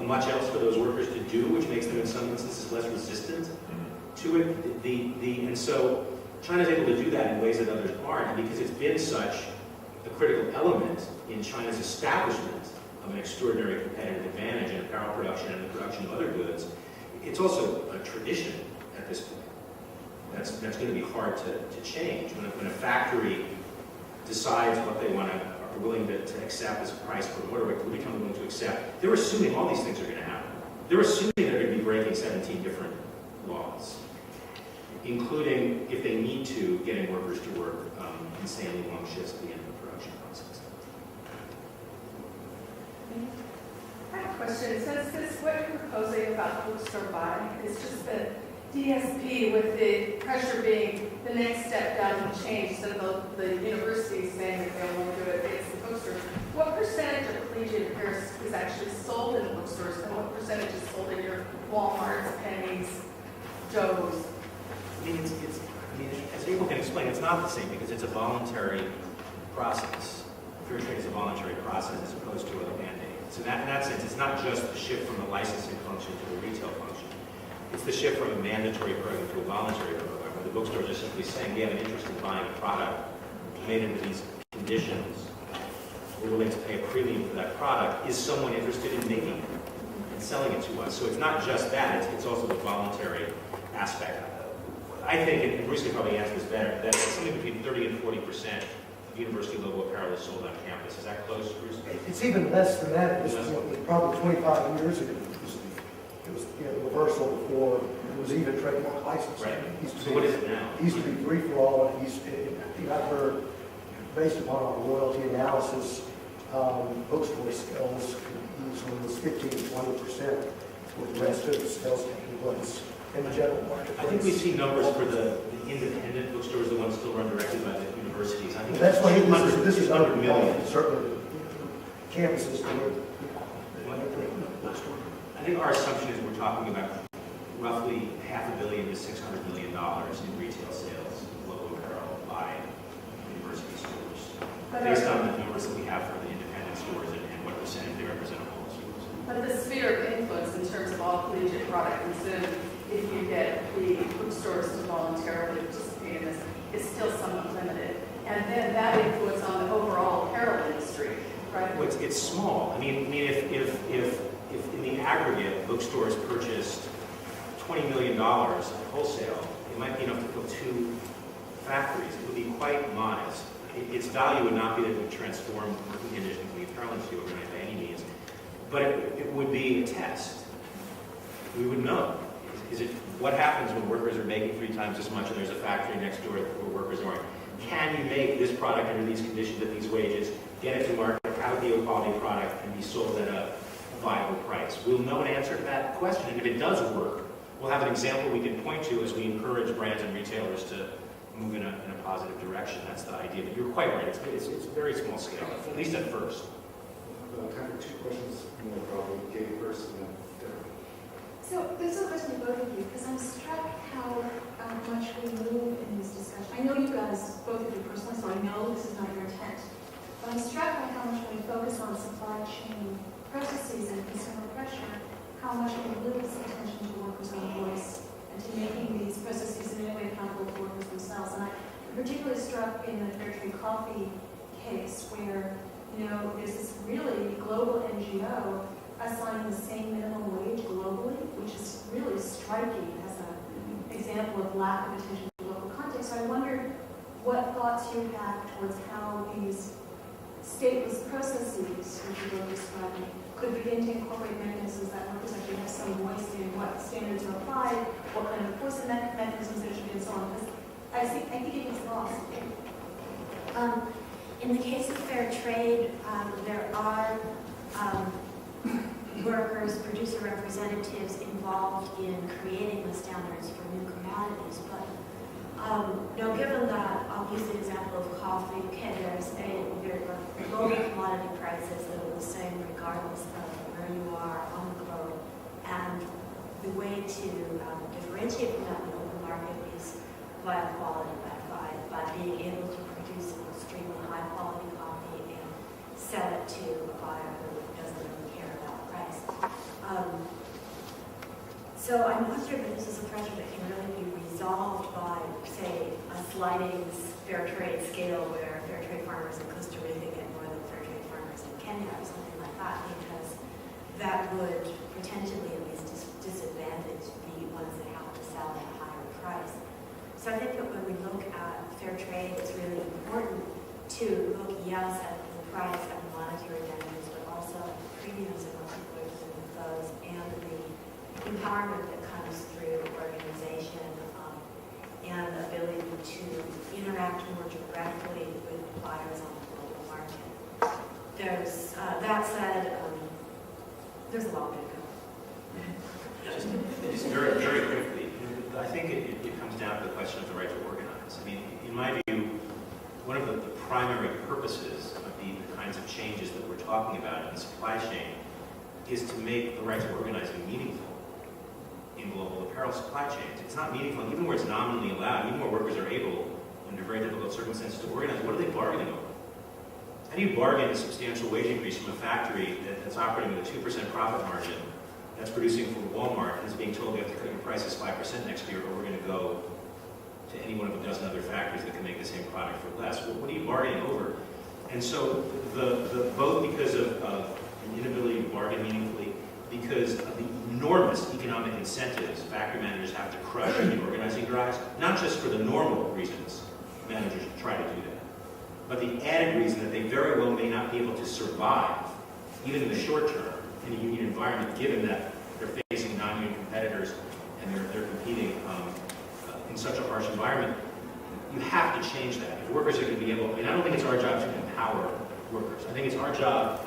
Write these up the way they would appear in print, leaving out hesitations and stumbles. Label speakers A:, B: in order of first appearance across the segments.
A: much else for those workers to do, which makes them in some instances less resistant to it. And so China's able to do that in ways that others aren't, and because it's been such a critical element in China's establishment of an extraordinary competitive advantage in apparel production and the production of other goods, it's also a tradition at this point. That's going to be hard to change. When a factory decides what they want to, are willing to accept as a price for an order, will become willing to accept, they're assuming all these things are going to happen. They're assuming they're going to be breaking 17 different laws, including, if they need to, getting workers to work insanely long shifts at the end of the production process.
B: I have a question. It says what you're proposing about bookstore buying is just the DSP, with the pressure being the next step down the chain, so the university saying that they won't do it, it's the bookstores. What percentage of collegiate affairs is actually sold in the bookstores, and what percentage is sold in your Walmarts, Pennies, Joe's?
A: I mean, as people can explain, it's not the same because it's a voluntary process. Fair trade is a voluntary process as opposed to a mandate. So in that sense, it's not just the shift from the licensing function to the retail function. It's the shift from a mandatory program to a voluntary program, where the bookstores are simply saying, we have an interest in buying a product made into these conditions. We're willing to pay a premium for that product. Is someone interested in making it and selling it to us? So it's not just that, it's also the voluntary aspect. I think, and Bruce can probably answer this better, that something between 30 and 40% of university-level apparel is sold on campus. Is that close, Bruce?
C: It's even less than that. It was probably 25 years ago. It was the reversal before it was even trademark license.
A: Right. So what is it now?
C: It used to be free for all, and I've heard, based upon our royalty analysis, bookstore sales was 15 to 20%, with the rest of the sales taking place in the general market.
A: I think we see numbers for the independent bookstores, the ones still run directly by the universities. I think
C: That's why this is under
A: 100 million.
C: Certainly, campuses.
A: I think our assumption is we're talking about roughly $500 million to $600 million in retail sales of local apparel by university stores, based on the numbers that we have for the independent stores and what percentage they represent of all stores.
B: But the sphere of influence in terms of all collegiate product consumed, if you get the bookstores to voluntarily participate in this, is still somewhat limited. And then that influence on the overall apparel industry, right?
A: Well, it's small. I mean, if in the aggregate bookstores purchased $20 million at wholesale, it might be enough to fill 2 factories. It would be quite modest. Its value would not be that it would transform working conditions in the apparel industry overnight by any means, but it would be a test. We would know. Is it what happens when workers are making 3 times as much and there's a factory next door where workers aren't? Can you make this product under these conditions at these wages, get it to market, have it be a quality product, and be sold at a viable price? We'll know an answer to that question, and if it does work, we'll have an example we can point to as we encourage brands and retailers to move in a positive direction. That's the idea. But you're quite right. It's very small scale, at least at first.
D: Kind of 2 questions more probably. Gabe first, and then Derek.
E: So this is a question to both of you, because I'm struck how much we move in this discussion. I know you guys, both of you personally, so I know this is not your intent. But I'm struck by how much when we focus on supply chain processes and consumer pressure, how much we lose attention to workers' own voice and to making these processes in any way accountable to workers themselves. And I'm particularly struck in the Fair Trade Coffee case where, there's this really global NGO assigning the same minimum wage globally, which is really striking as an example of lack of attention to local context. So I wondered what thoughts you have towards how these stateless processes, which you were describing, could begin to incorporate mechanisms that workers actually have some voice in what standards are applied, what kind of enforcement mechanisms there should be, and so on. Because I think it gets lost.
F: In the case of fair trade, there are workers, producer representatives involved in creating the standards for new commodities. But given that, I'll use the example of coffee. Okay, there's global commodity prices that are the same regardless of where you are on the globe. And the way to differentiate from that in the open market is via quality, by being able to produce an extremely high quality coffee and sell it to a buyer who doesn't really care about price. So I'm not sure that this is a pressure that can really be resolved by, say, a sliding fair trade scale where fair trade farmers in Costa Rica get more than fair trade farmers in Kenya or something like that, because that would potentially at least disadvantage the ones that have to sell at a higher price. So I think that when we look at fair trade, it's really important to look, yes, at the price and monetary damages, but also at the premiums and what people are doing with those, and the empowerment that comes through organization and the ability to interact more directly with buyers on the global market. There's, that said, there's a long way to go.
A: Just very, very quickly, I think it comes down to the question of the right to organize. I mean, in my view, one of the primary purposes of the kinds of changes that we're talking about in the supply chain is to make the right to organizing meaningful in global apparel supply chains. It's not meaningful, even where it's nominally allowed, even where workers are able, under very difficult circumstances, to organize. What are they bargaining over? How do you bargain a substantial wage increase from a factory that's operating with a 2% profit margin, that's producing for Walmart, and is being told you have to cut your prices 5% next year, or we're going to go to any one of a dozen other factories that can make the same product for less? What are you bargaining over? And so, both because of an inability to bargain meaningfully, because of the enormous economic incentives factory managers have to crush in organizing drives, not just for the normal reasons managers try to do that, but the added reason that they very well may not be able to survive, even in the short term, in a union environment, given that they're facing non-union competitors and they're competing in such a harsh environment. You have to change that. If workers are going to be able, I don't think it's our job to empower workers. I think it's our job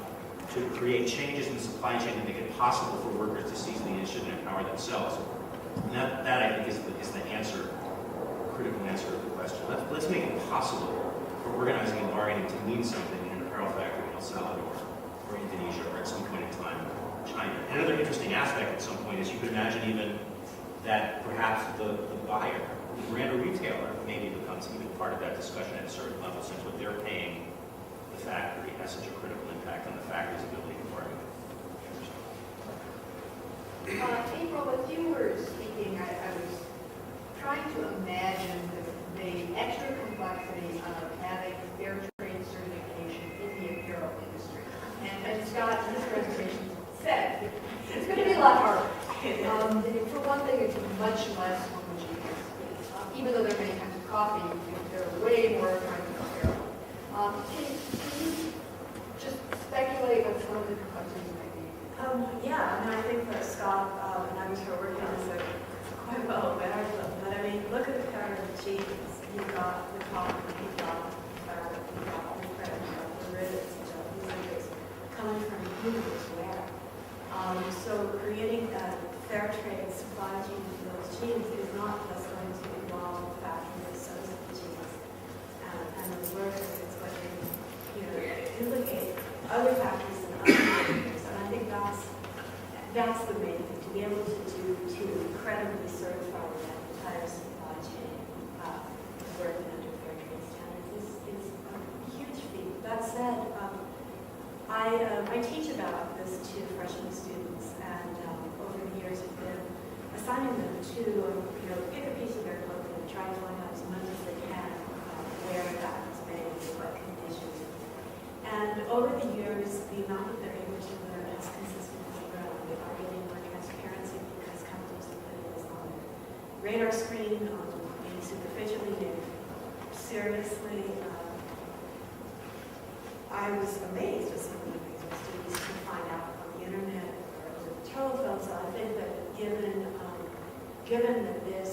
A: to create changes in the supply chain that make it possible for workers to seize the initiative and empower themselves. And that I think, is the answer, critical answer to the question. Let's make it possible for organizing and bargaining to mean something in an apparel factory in El Salvador or Indonesia or at some point in time China. Another interesting aspect at some point is you could imagine even that perhaps the buyer, the brand or retailer, maybe becomes even part of that discussion at a certain level, since what they're paying the factory has such a critical impact on the factory's ability to bargain.
G: April, as you were speaking, I was trying to imagine the extra complexity of having fair trade certification in the apparel industry. And as Scott in his presentation said, it's going to be a lot harder. For one thing, it's much less homogeneous. Even though there are many kinds of coffee, there are way more kinds of apparel. Can you just speculate what some of the complexities might be?
F: Yeah, and I think that Scott and I was working on this quite well aware of them. But I mean, look at the pair of jeans. You've got the cotton, you've got the fabric, you've got the thread, you've got the rivets, these things coming from who knows where. So creating a fair trade supply chain for those jeans is not just going to involve the factory that sews the jeans and those workers. It's going to implicate other factories and other workers. And I think that's the main thing, to be able to credibly certify that entire supply chain working under fair trade standards is a huge feat. That said, I teach about this to freshman students, and over the years have been assigning them to pick a piece of their clothing and try to find out as much as they can where that was made and what conditions. And over the years, the amount that they're able to learn has consistently grown. They are getting more transparency because companies are putting this on their radar screen, maybe superficially, maybe seriously. I was amazed at some of the things my students could find out on the internet or over the telephone. So I think that given that this